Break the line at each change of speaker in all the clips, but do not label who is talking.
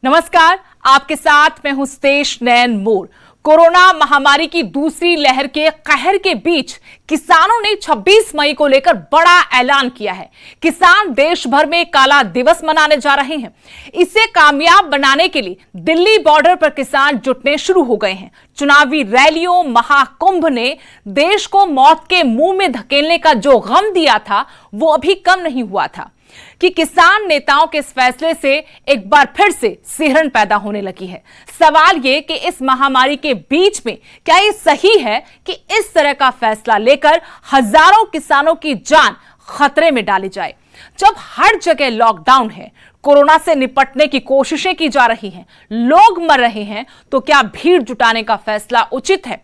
नमस्कार, आपके साथ मैं हूं स्तेश नैन मोर। कोरोना महामारी की दूसरी लहर के कहर के बीच किसानों ने 26 मई को लेकर बड़ा ऐलान किया है। किसान देश भर में काला दिवस मनाने जा रहे हैं। इसे कामयाब बनाने के लिए दिल्ली बॉर्डर पर किसान जुटने शुरू हो गए हैं। चुनावी रैलियों, महाकुंभ ने देश को मौत के मुंह में धकेलने का जो गम दिया था, वो अभी कम नहीं हुआ था कि किसान नेताओं के इस फैसले से एक बार फिर से सिहरन पैदा होने लगी है। सवाल ये कि इस महामारी के बीच में क्या ये सही है कि इस तरह का फैसला लेकर हजारों किसानों की जान खतरे में डाली जाए। जब हर जगह लॉकडाउन है, कोरोना से निपटने की कोशिशें की जा रही हैं, लोग मर रहे हैं, तो क्या भीड़ जुटाने का फैसला उचित है?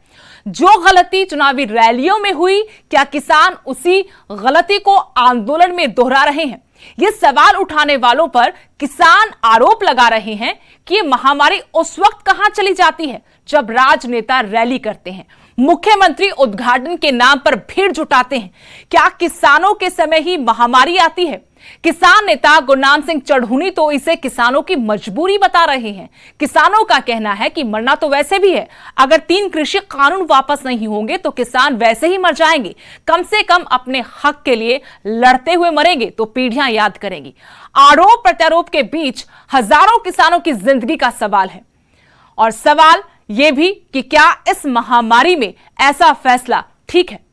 जो गलती चुनावी रैलियों में हुई, क्या किसान उसी गलती को आंदोलन में दोहरा रहे हैं? ये सवाल उठाने वालों पर किसान आरोप लगा रहे हैं कि ये महामारी उस वक्त कहां चली जाती है जब राजनेता रैली करते हैं, मुख्यमंत्री उद्घाटन के नाम पर भीड़ जुटाते हैं। क्या किसानों के समय ही महामारी आती है? किसान नेता गुरनाम सिंह चढ़ूनी तो इसे किसानों की मजबूरी बता रहे हैं। किसानों का कहना है कि मरना तो वैसे भी है, अगर 3 कृषि कानून वापस नहीं होंगे तो किसान वैसे ही मर जाएंगे। कम से कम अपने हक के लिए लड़ते हुए मरेंगे तो पीढ़ियां याद करेंगी। आरोप प्रत्यारोप के बीच हजारों किसानों की जिंदगी का सवाल है, और सवाल यह भी कि क्या इस महामारी में ऐसा फैसला ठीक है?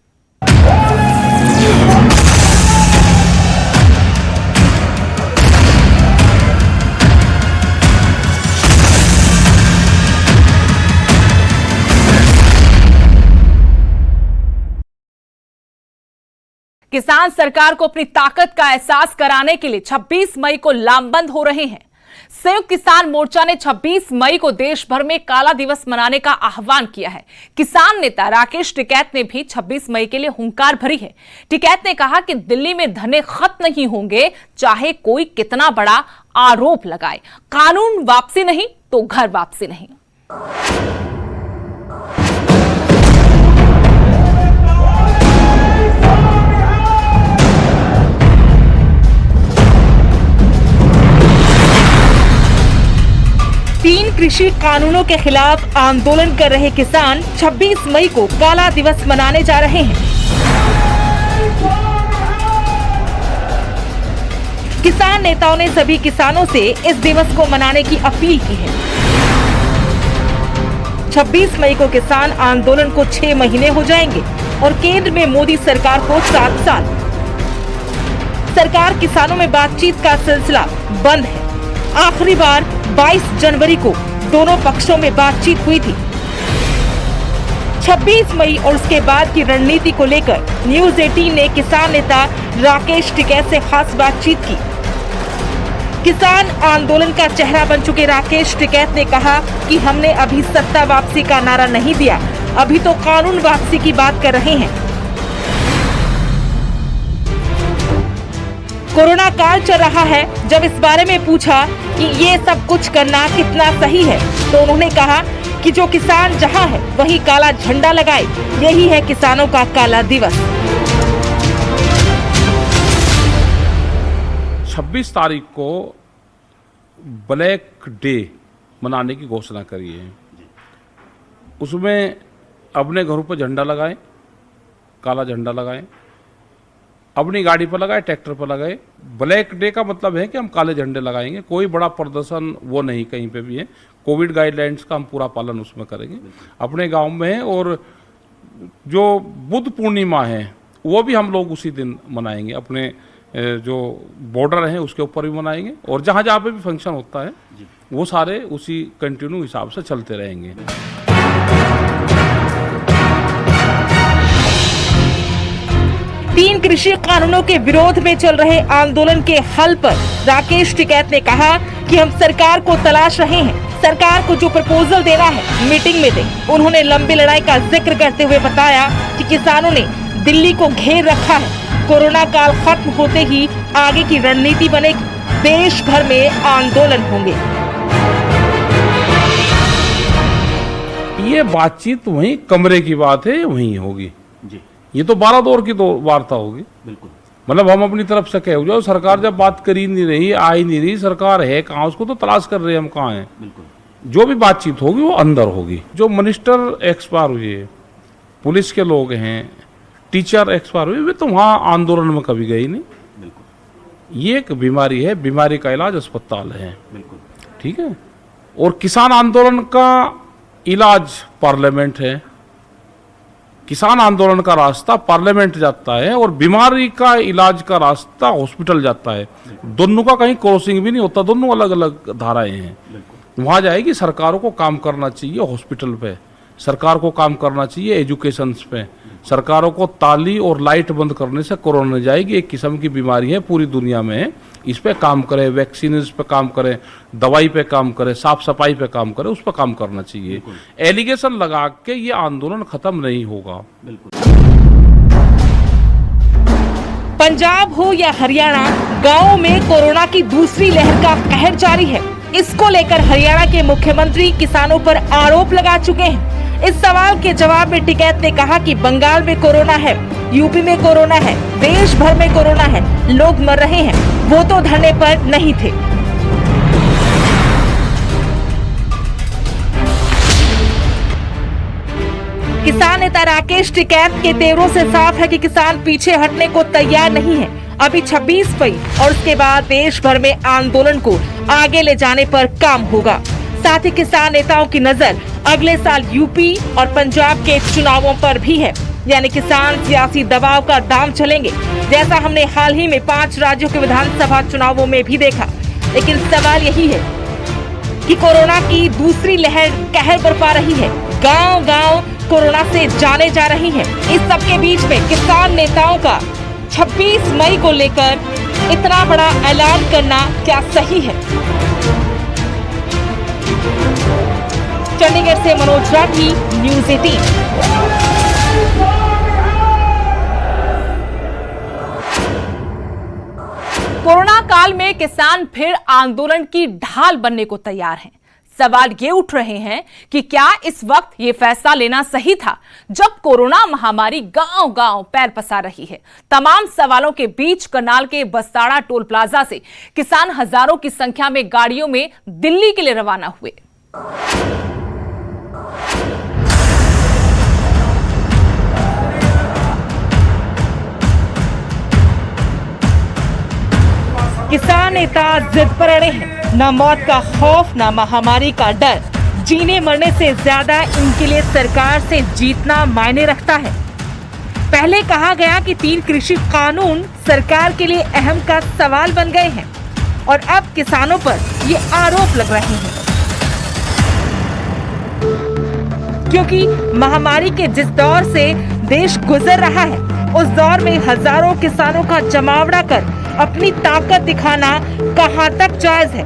किसान सरकार को अपनी ताकत का एहसास कराने के लिए 26 मई को लामबंद हो रहे हैं। संयुक्त किसान मोर्चा ने 26 मई को देश भर में काला दिवस मनाने का आह्वान किया है। किसान नेता राकेश टिकैत ने भी 26 मई के लिए हुंकार भरी है। टिकैत ने कहा कि दिल्ली में धरने खत्म नहीं होंगे, चाहे कोई कितना बड़ा आरोप लगाए। कानून वापसी नहीं तो घर वापसी नहीं। तीन कृषि कानूनों के खिलाफ आंदोलन कर रहे किसान 26 मई को काला दिवस मनाने जा रहे हैं। किसान नेताओं ने सभी किसानों से इस दिवस को मनाने की अपील की है। 26 मई को किसान आंदोलन को 6 महीने हो जाएंगे और केंद्र में मोदी सरकार को 7 साल। सरकार किसानों में बातचीत का सिलसिला बंद है। आखिरी बार 22 जनवरी को दोनों पक्षों में बातचीत हुई थी। 26 मई और उसके बाद की रणनीति को लेकर न्यूज 18 ने किसान नेता राकेश टिकैत से खास बातचीत की। किसान आंदोलन का चेहरा बन चुके राकेश टिकैत ने कहा कि हमने अभी सत्ता वापसी का नारा नहीं दिया, अभी तो कानून वापसी की बात कर रहे हैं। कोरोना काल चल रहा है। जब इस बारे में पूछा कि ये सब कुछ करना कितना सही है, तो उन्होंने कहा कि जो किसान जहां है वहीं काला झंडा लगाए, यही है किसानों का काला दिवस।
26 तारीख को ब्लैक डे मनाने की घोषणा करी है। उसमें अपने घरों पर झंडा लगाएं, काला झंडा लगाएं, अपनी गाड़ी पर लगाए, ट्रैक्टर पर लगाए। ब्लैक डे का मतलब है कि हम काले झंडे लगाएंगे। कोई बड़ा प्रदर्शन वो नहीं कहीं पे भी है। कोविड गाइडलाइंस का हम पूरा पालन उसमें करेंगे अपने गांव में। और जो बुद्ध पूर्णिमा है वो भी हम लोग उसी दिन मनाएंगे। अपने जो बॉर्डर हैं उसके ऊपर भी मनाएंगे, और जहाँ जहाँ पे भी फंक्शन होता है वो सारे उसी कंटिन्यू हिसाब से चलते रहेंगे।
तीन कृषि कानूनों के विरोध में चल रहे आंदोलन के हल पर राकेश टिकैत ने कहा कि हम सरकार को तलाश रहे हैं। सरकार को जो प्रपोजल देना है मीटिंग में दें। उन्होंने लंबी लड़ाई का जिक्र करते हुए बताया कि किसानों ने दिल्ली को घेर रखा है। कोरोना काल खत्म होते ही आगे की रणनीति बनेगी। देश भर में आंदोलन होंगे।
ये बातचीत वहीं कमरे की बात है, वहीं होगी जी। ये तो 12 दौर की तो वार्ता होगी।
बिल्कुल।
मतलब हम अपनी तरफ से कह जाओ, सरकार जब बात कर ही नहीं रही, आ ही नहीं रही, सरकार है कहाँ, उसको तो तलाश कर रहे हैं हम कहाँ हैं। जो भी बातचीत होगी वो अंदर होगी। जो मिनिस्टर एक्सपायर हुए, पुलिस के लोग हैं, टीचर एक्सपायर हुए, वे तो वहाँ आंदोलन में कभी गए नहीं। ये एक बीमारी है, बीमारी का इलाज अस्पताल है, ठीक है। और किसान आंदोलन का इलाज पार्लियामेंट है, किसान आंदोलन का रास्ता पार्लियामेंट जाता है, और बीमारी का इलाज का रास्ता हॉस्पिटल जाता है। दोनों का कहीं क्रॉसिंग भी नहीं होता, दोनों अलग अलग धाराएं हैं। वहाँ जाएगी, सरकारों को काम करना चाहिए हॉस्पिटल पे, सरकार को काम करना चाहिए एजुकेशन पे, सरकारों को ताली और लाइट बंद करने से कोरोना नहीं जाएगी। एक किस्म की बीमारी है, पूरी दुनिया में है, इस पे काम करे, वैक्सीन पे काम करे, दवाई पे काम करे, साफ सफाई पे काम करे, उस पर काम करना चाहिए। एलिगेशन लगा के ये आंदोलन खत्म नहीं होगा।
पंजाब हो या हरियाणा, गांवों में कोरोना की दूसरी लहर का कहर जारी है। इसको लेकर हरियाणा के मुख्यमंत्री किसानों पर आरोप लगा चुके हैं। इस सवाल के जवाब में टिकैत ने कहा कि बंगाल में कोरोना है, यूपी में कोरोना है, देश भर में कोरोना है, लोग मर रहे हैं, वो तो धरने पर नहीं थे। किसान नेता राकेश टिकैत के तेवरों से साफ है कि किसान पीछे हटने को तैयार नहीं है। अभी 26 मई और उसके बाद देश भर में आंदोलन को आगे ले जाने पर काम होगा। साथ ही किसान नेताओं की नजर अगले साल यूपी और पंजाब के चुनावों पर भी है, यानी किसान सियासी दबाव का दाम चलेंगे, जैसा हमने हाल ही में 5 राज्यों के विधानसभा चुनावों में भी देखा। लेकिन सवाल यही है कि कोरोना की दूसरी लहर कहर बरपा रही है, गांव-गांव कोरोना से जाने जा रही है। इस सब के बीच में किसान नेताओं का 26 मई को लेकर इतना बड़ा ऐलान करना क्या सही है? चंडीगढ़ से मनोज राठी, न्यूज़ 18। कोरोना काल में किसान फिर आंदोलन की ढाल बनने को तैयार हैं। सवाल ये उठ रहे हैं कि क्या इस वक्त ये फैसला लेना सही था, जब कोरोना महामारी गांव-गांव पैर पसार रही है। तमाम सवालों के बीच करनाल के बस्ताड़ा टोल प्लाजा से किसान हजारों की संख्या में गाड़ियों में दिल्ली के लिए रवाना हुए। किसान नेता जिद पर अड़े हैं, न मौत का खौफ, न महामारी का डर। जीने मरने से ज्यादा इनके लिए सरकार से जीतना मायने रखता है। पहले कहा गया कि 3 कृषि कानून सरकार के लिए अहम का सवाल बन गए हैं, और अब किसानों पर ये आरोप लग रहे हैं, क्योंकि महामारी के जिस दौर से देश गुजर रहा है, उस दौर में हजारों किसानों का जमावड़ा कर अपनी ताकत दिखाना कहां तक जायज है।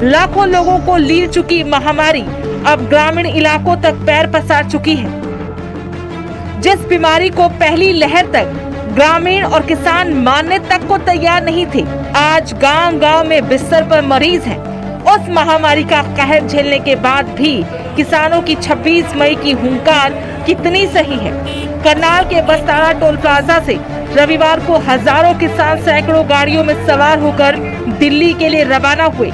लाखों लोगों को लील चुकी महामारी अब ग्रामीण इलाकों तक पैर पसार चुकी है। जिस बीमारी को पहली लहर तक ग्रामीण और किसान मानने तक को तैयार नहीं थे, आज गांव-गांव में बिस्तर पर मरीज हैं। उस महामारी का कहर झेलने के बाद भी किसानों की 26 मई की हुंकार कितनी सही है? करनाल के बस्ताड़ा टोल प्लाजा से रविवार को हजारों किसान सैकड़ों गाड़ियों में सवार होकर दिल्ली के लिए रवाना हुए।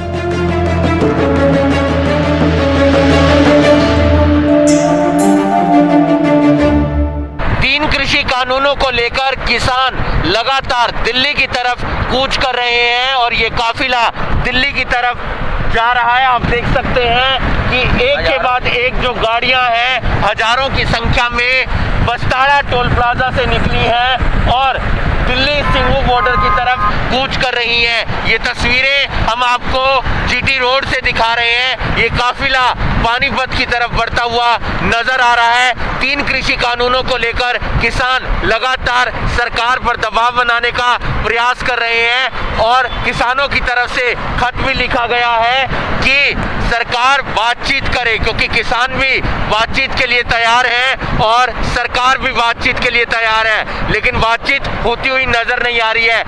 कृषि कानूनों को लेकर किसान लगातार दिल्ली की तरफ कूच कर रहे हैं, और ये काफिला दिल्ली की तरफ जा रहा है। आप देख सकते हैं कि एक के बाद एक जो गाड़ियां हैं हजारों की संख्या में बस्ताड़ा टोल प्लाजा से निकली हैं और दिल्ली सिंघू बॉर्डर की तरफ कूच कर रही हैं। ये तस्वीरें हम आपको जीटी रोड से दिखा रहे हैं। ये काफिला पानीपत की तरफ बढ़ता हुआ नजर आ रहा है। 3 कृषि कानूनों को लेकर किसान लगातार सरकार पर दबाव बनाने का प्रयास कर रहे हैं, और किसानों की तरफ से खत भी लिखा गया है कि सरकार बातचीत करे, क्योंकि किसान भी बातचीत के लिए तैयार हैं और सरकार भी बातचीत के लिए तैयार है, लेकिन बातचीत होती हुई नजर नहीं आ रही है।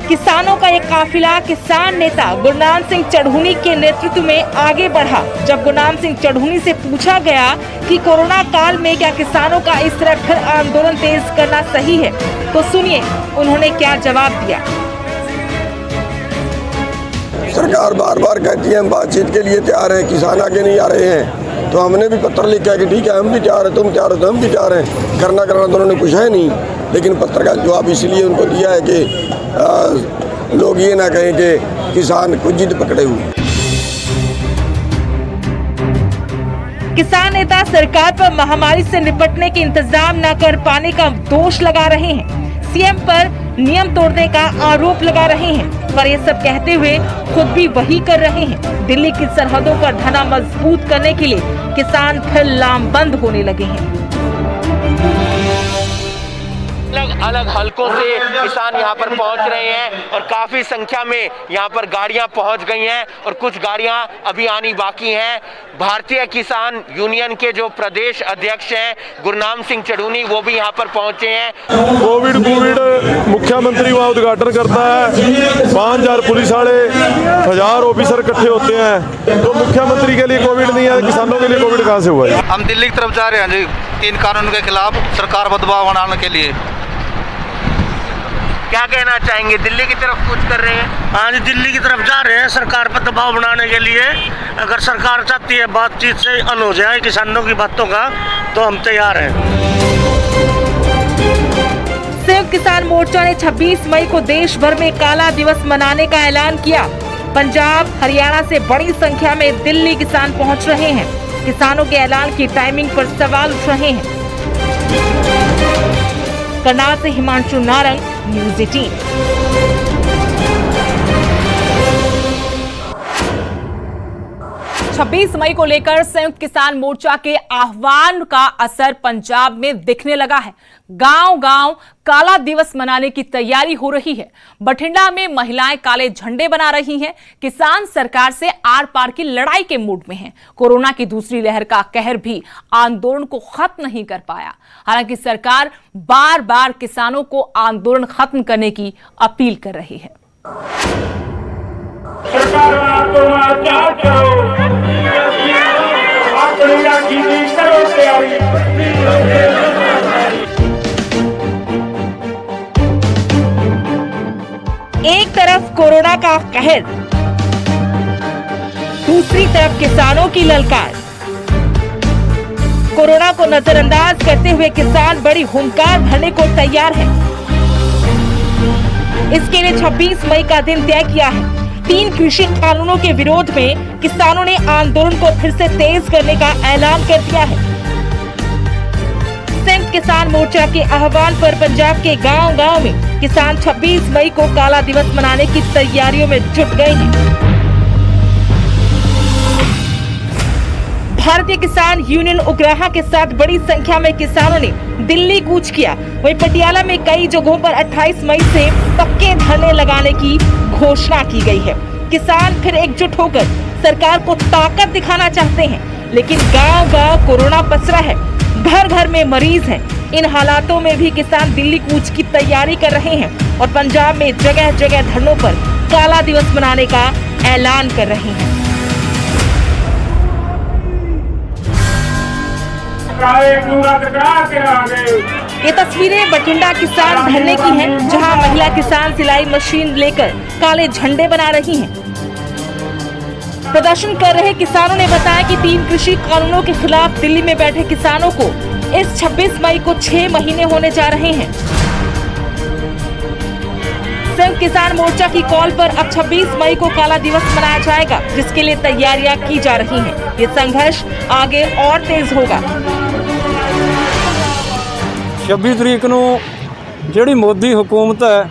किसानों का एक काफिला किसान नेता गुरनाम सिंह चढ़ूनी के नेतृत्व में आगे बढ़ा। जब गुरनाम सिंह चढ़ूनी से पूछा गया कि कोरोना काल में क्या किसानों का इस तरह फिर आंदोलन तेज करना सही है, तो सुनिए उन्होंने क्या जवाब दिया।
सरकार बार बार कहती है हम बातचीत के लिए तैयार हैं, किसान आगे नहीं आ रहे हैं, तो हमने भी पत्र लिखा है कि ठीक है हम भी तैयार हैं, तुम तैयार हो तो हम भी तैयार हैं। करना तो उन्होंने कुछ है नहीं, लेकिन पत्र का जवाब इसलिए उनको दिया है कि लोग ये ना कहें कि किसान कुछ जिद पकड़े हुए।
किसान नेता सरकार पर महामारी से निपटने के इंतजाम न कर पाने का दोष लगा रहे हैं। सीएम पर नियम तोड़ने का आरोप लगा रहे हैं, पर ये सब कहते हुए खुद भी वही कर रहे हैं। दिल्ली की सरहदों पर धरना मजबूत करने के लिए किसान फिर लामबंद होने लगे हैं।
अलग अलग हलकों से किसान यहाँ पर पहुँच रहे हैं और काफी संख्या में यहाँ पर गाड़ियाँ पहुँच गई हैं और कुछ गाड़ियाँ अभी आनी बाकी हैं। भारतीय किसान यूनियन के जो प्रदेश अध्यक्ष हैं गुरनाम सिंह चढ़ूनी, वो भी यहाँ पर पहुँचे हैं।
कोविड मुख्यमंत्री वहाँ उद्घाटन करता है, 5000 पुलिस वाले 1000 ऑफिसर इकट्ठे होते हैं, तो मुख्यमंत्री के लिए कोविड नहीं है, किसानों के लिए कोविड कहाँ से हुआ है?
हम दिल्ली की तरफ जा रहे हैं जी, 3 कानून के खिलाफ सरकार पर दबाव बनाने के लिए।
क्या कहना चाहेंगे? दिल्ली की तरफ कूच कर रहे हैं।
हाँ जी, दिल्ली की तरफ जा रहे हैं सरकार पर दबाव बनाने के लिए। अगर सरकार चाहती है बातचीत से हल हो जाए किसानों की बातों का, तो हम तैयार हैं।
संयुक्त किसान मोर्चा ने 26 मई को देश भर में काला दिवस मनाने का ऐलान किया। पंजाब हरियाणा से बड़ी संख्या में दिल्ली किसान पहुंच रहे हैं। किसानों के ऐलान की टाइमिंग पर सवाल उठ रहे हैं। करनाल से हिमांशु नारंग, न्यूज़ 18। 26 मई को लेकर संयुक्त किसान मोर्चा के आह्वान का असर पंजाब में दिखने लगा है। गांव-गांव काला दिवस मनाने की तैयारी हो रही है। बठिंडा में महिलाएं काले झंडे बना रही हैं। किसान सरकार से आर पार की लड़ाई के मूड में हैं। कोरोना की दूसरी लहर का कहर भी आंदोलन को खत्म नहीं कर पाया। हालांकि सरकार बार-बार किसानों को आंदोलन खत्म करने की अपील कर रही है। एक तरफ कोरोना का कहर, दूसरी तरफ किसानों की ललकार। कोरोना को नजरअंदाज करते हुए किसान बड़ी हुंकार भरने को तैयार है। इसके लिए 26 मई का दिन तय किया है। 3 कृषि कानूनों के विरोध में किसानों ने आंदोलन को फिर से तेज करने का ऐलान कर दिया है। संयुक्त किसान मोर्चा के आह्वान पर पंजाब के गांव-गांव में किसान 26 मई को काला दिवस मनाने की तैयारियों में जुट गए हैं। भारतीय किसान यूनियन उग्राहा के साथ बड़ी संख्या में किसानों ने दिल्ली कूच किया। वहीं पटियाला में कई जगहों पर 28 मई से पक्के धरने लगाने की घोषणा की गई है। किसान फिर एकजुट होकर सरकार को ताकत दिखाना चाहते हैं, लेकिन गांव-गांव कोरोना पसरा है, घर घर में मरीज हैं। इन हालातों में भी किसान दिल्ली कूच की तैयारी कर रहे हैं और पंजाब में जगह जगह धरनों पर काला दिवस मनाने का ऐलान कर रहे हैं। ये तस्वीरें बठिंडा किसान धरने की हैं, जहां महिला किसान सिलाई मशीन लेकर काले झंडे बना रही हैं। प्रदर्शन कर रहे किसानों ने बताया कि 3 कृषि कानूनों के खिलाफ दिल्ली में बैठे किसानों को इस 26 मई को 6 महीने होने जा रहे हैं। संयुक्त किसान मोर्चा की कॉल पर अब 26 मई को काला दिवस मनाया जाएगा, जिसके लिए तैयारियां की जा रही हैं। ये संघर्ष आगे और तेज होगा।
26 ਤਰੀਕ ਨੂੰ ਜਿਹੜੀ ਮੋਦੀ ਹੁਕੂਮਤ ਹੈ,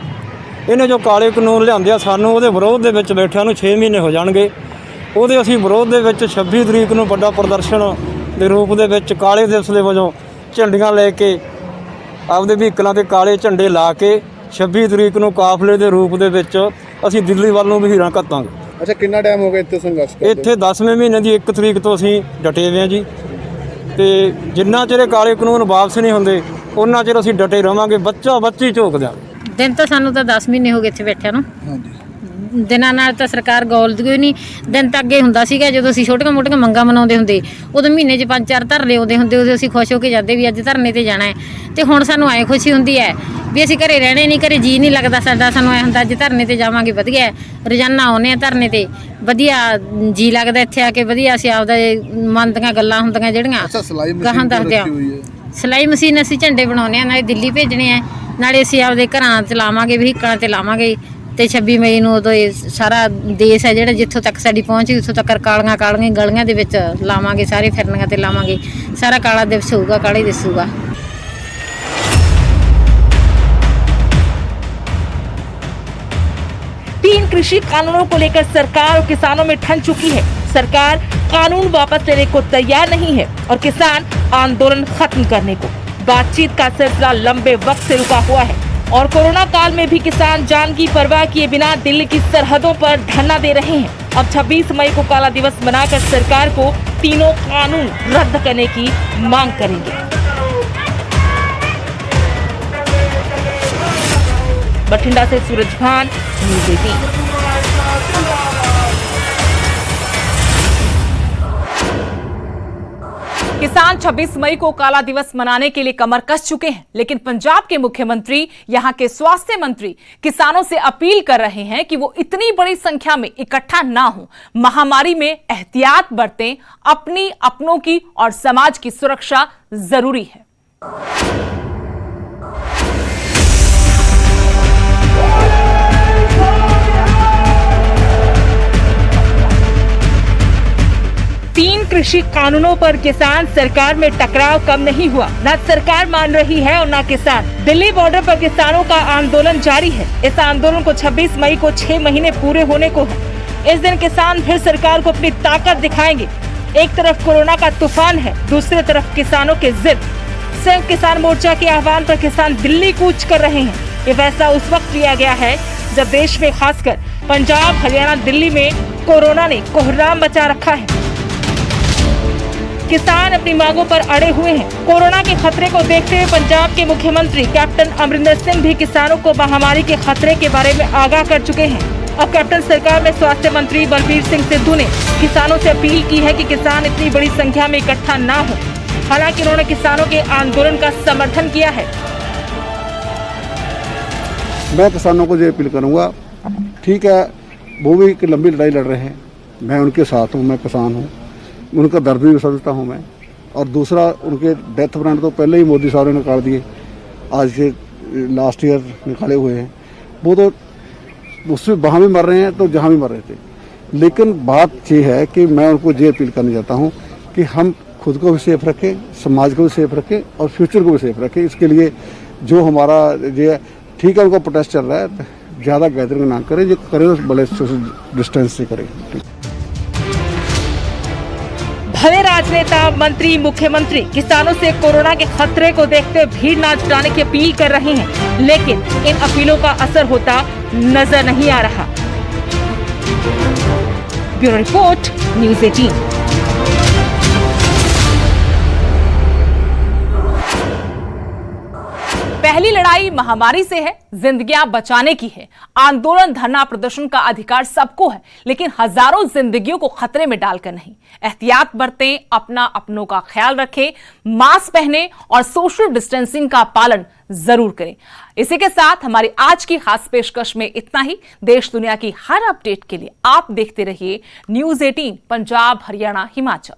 ਇਹਨੇ ਜੋ ਕਾਲੇ ਕਾਨੂੰਨ ਲਿਆਂਦੇ ਆ, ਸਾਨੂੰ ਉਹਦੇ ਵਿਰੋਧ ਦੇ ਵਿੱਚ ਬੈਠਿਆਂ ਨੂੰ 6 ਮਹੀਨੇ ਹੋ ਜਾਣਗੇ। ਉਹਦੇ ਅਸੀਂ ਵਿਰੋਧ ਦੇ ਵਿੱਚ 26 ਤਰੀਕ ਨੂੰ ਵੱਡਾ ਪ੍ਰਦਰਸ਼ਨ ਦੇ ਰੂਪ ਦੇ ਵਿੱਚ ਕਾਲੇ ਦਿਵਸ ਦੇ ਵਜੋਂ ਝੰਡੀਆਂ ਲੈ ਕੇ ਆਪਦੇ ਵਹੀਕਲਾਂ ਤੇ ਕਾਲੇ ਝੰਡੇ ਲਾ ਕੇ 26 ਤਰੀਕ ਨੂੰ ਕਾਫਲੇ ਦੇ ਰੂਪ ਦੇ ਵਿੱਚ ਅਸੀਂ ਦਿੱਲੀ ਵੱਲ ਨੂੰ ਵਹੀਰਾਂ ਘੱਤਾਂਗੇ।
ਅੱਛਾ, ਕਿੰਨਾ ਟਾਈਮ ਹੋ ਗਿਆ ਇੱਥੇ ਸੰਘਰਸ਼ ਕਰਦੇ?
ਇੱਥੇ 10ਵੇਂ ਮਹੀਨੇ ਦੀ 1 ਤਰੀਕ ਤੋਂ ਅਸੀਂ ਡਟੇ ਹੋਏ ਹਾਂ ਜੀ, ਤੇ ਜਿੰਨਾ ਚਿਰ ਕਾਲੇ ਕਾਨੂੰਨ ਵਾਪਸ ਨਹੀਂ ਹੁੰਦੇ ਉਹਨਾਂ ਚਿਰ ਅਸੀਂ ਡਟੇ ਰਵਾਂਗੇ। ਬੱਚਾ ਬੱਚੀ ਝੋਕ ਦਿਆਂਗੇ।
दिन तो सानू तो 10 महीने हो गए इत्थे बैठिਆਂ ਨੂੰ। ਦਿਨਾਂ ਨਾਲ ਤਾਂ ਸਰਕਾਰ ਗੌਲਦੀ ਕੋਈ ਨਹੀਂ। ਦਿਨ ਤਾਂ ਅੱਗੇ ਹੁੰਦਾ ਸੀਗਾ ਜਦੋਂ ਅਸੀਂ ਛੋਟੀਆਂ ਮੋਟੀਆਂ ਮੰਗਾਂ ਮਨਾਉਂਦੇ ਹੁੰਦੇ, ਉਦੋਂ ਮਹੀਨੇ 'ਚ 5-4 ਧਰਨੇ ਆਉਂਦੇ ਹੁੰਦੇ, ਉਦੋਂ ਅਸੀਂ ਖੁਸ਼ ਹੋ ਕੇ ਜਾਂਦੇ ਵੀ ਅੱਜ ਧਰਨੇ ਤੇ ਜਾਣਾ ਹੈ। ਤੇ ਹੁਣ ਸਾਨੂੰ ਐਂ ਖੁਸ਼ੀ ਹੁੰਦੀ ਹੈ ਵੀ ਅਸੀਂ ਘਰੇ ਰਹਿਣੇ ਨਹੀਂ, ਘਰੇ ਜੀ ਨਹੀਂ ਲੱਗਦਾ ਸਾਡਾ। ਸਾਨੂੰ ਐਂ ਹੁੰਦਾ ਅੱਜ ਧਰਨੇ ਤੇ ਜਾਵਾਂਗੇ, ਵਧੀਆ ਰੋਜ਼ਾਨਾ ਆਉਂਦੇ ਆ ਧਰਨੇ ਤੇ, ਵਧੀਆ ਜੀ ਲੱਗਦਾ ਇੱਥੇ ਆ ਕੇ, ਵਧੀਆ ਅਸੀਂ ਆਪਦਾ ਮਨ ਦੀਆਂ ਗੱਲਾਂ ਹੁੰਦੀਆਂ ਜਿਹੜੀਆਂ ਗਾਹਾਂ ਦੱਸਦੇ ਆ। ਸਿਲਾਈ ਮਸ਼ੀਨ ਅਸੀਂ ਝੰਡੇ ਬਣਾਉਂਦੇ ਆ, ਨਾਲੇ ਦਿੱਲੀ ਭੇਜਣੇ ਆ, ਨਾਲੇ ਅਸੀਂ ਆਪਦੇ ਘਰਾਂ 'ਚ ਲਾਵਾਂਗੇ, ਵਹੀਕਲਾਂ ਤੇ ਲਾਵਾਂਗੇ। ਤੇ 26 ਮਈ ਨੂੰ ਉਦੋਂ ਇਹ ਸਾਰਾ ਦੇਸ਼ ਹੈ ਜਿਹੜਾ ਜਿੱਥੋਂ ਤੱਕ ਸਾਡੀ ਪਹੁੰਚ ਉੱਥੋਂ ਤੱਕ ਕਾਲੀਆਂ ਗਲੀਆਂ ਦੇ ਵਿੱਚ ਲਾਵਾਂਗੇ, ਸਾਰੇ ਫਿਰਨੀਆਂ ਤੇ ਲਾਵਾਂਗੇ। ਸਾਰਾ ਕਾਲਾ ਦਿਵਸ ਹੋਊਗਾ, ਕਾਲਾ ਹੀ ਦਿਸੂਗਾ।
तीन कृषि कानूनों को लेकर सरकार और किसानों में ठन चुकी है। सरकार कानून वापस लेने को तैयार नहीं है और किसान आंदोलन खत्म करने को। बातचीत का सिलसिला लंबे वक्त से रुका हुआ है और कोरोना काल में भी किसान जान की परवाह किए बिना दिल्ली की सरहदों पर धरना दे रहे हैं। अब 26 मई को काला दिवस मनाकर सरकार को तीनों कानून रद्द करने की मांग करेंगे। बठिंडा से सूरज भान, न्यूज़ 18। किसान 26 मई को काला दिवस मनाने के लिए कमर कस चुके हैं, लेकिन पंजाब के मुख्यमंत्री, यहां के स्वास्थ्य मंत्री किसानों से अपील कर रहे हैं कि वो इतनी बड़ी संख्या में इकट्ठा ना हो, महामारी में एहतियात बरतें, अपनी, अपनों की और समाज की सुरक्षा जरूरी है। तीन कृषि कानूनों पर किसान सरकार में टकराव कम नहीं हुआ। न सरकार मान रही है और न किसान। दिल्ली बॉर्डर पर किसानों का आंदोलन जारी है। इस आंदोलन को 26 मई को 6 महीने पूरे होने को है। इस दिन किसान फिर सरकार को अपनी ताकत दिखाएंगे। एक तरफ कोरोना का तूफान है, दूसरी तरफ किसानों के जिद। संयुक्त किसान मोर्चा के आह्वान पर किसान दिल्ली कूच कर रहे हैं। ये फैसला उस वक्त लिया गया है जब देश में खासकर पंजाब, हरियाणा, दिल्ली में कोरोना ने कोहराम मचा रखा है। किसान अपनी मांगों पर अड़े हुए हैं। कोरोना के खतरे को देखते हुए पंजाब के मुख्यमंत्री कैप्टन अमरिंदर सिंह भी किसानों को महामारी के खतरे के बारे में आगाह कर चुके हैं। अब कैप्टन सरकार में स्वास्थ्य मंत्री बलबीर सिंह सिद्धू ने किसानों से अपील की है कि किसान इतनी बड़ी संख्या में इकट्ठा ना हो। हालांकि उन्होंने किसानों के आंदोलन का समर्थन किया है।
मैं किसानों को ये अपील करूंगा, ठीक है वो भी एक लंबी लड़ाई लड़ रहे हैं, मैं उनके साथ हूँ, मैं किसान हूँ, उनका दर्द भी समझता हूँ मैं। और दूसरा, उनके डेथ वारंट तो पहले ही मोदी साहब ने निकाल दिए, आज के लास्ट ईयर निकाले हुए हैं। वो तो उसमें वहाँ भी मर रहे हैं तो जहाँ भी मर रहे थे। लेकिन बात ये है कि मैं उनको ये अपील करना चाहता हूँ कि हम खुद को भी सेफ रखें, समाज को भी सेफ रखें और फ्यूचर को भी सेफ रखें। इसके लिए जो हमारा ये ठीक है, उनका प्रोटेस्ट चल रहा है, ज़्यादा गैदरिंग ना करें, जो करें तो बड़े सोशल डिस्टेंस से करें।
भले राजनेता, मंत्री, मुख्यमंत्री किसानों से कोरोना के खतरे को देखते भीड़ न जुटाने की अपील कर रहे हैं, लेकिन इन अपीलों का असर होता नजर नहीं आ रहा। Bureau report, news 18। पहली लड़ाई महामारी से है, जिंदगियां बचाने की है। आंदोलन, धरना, प्रदर्शन का अधिकार सबको है, लेकिन हजारों जिंदगियों को खतरे में डालकर नहीं। एहतियात बरतें, अपना, अपनों का ख्याल रखें, मास्क पहने और सोशल डिस्टेंसिंग का पालन जरूर करें। इसी के साथ हमारी आज की खास पेशकश में इतना ही। देश दुनिया की हर अपडेट के लिए आप देखते रहिए न्यूज़ 18 पंजाब, हरियाणा, हिमाचल।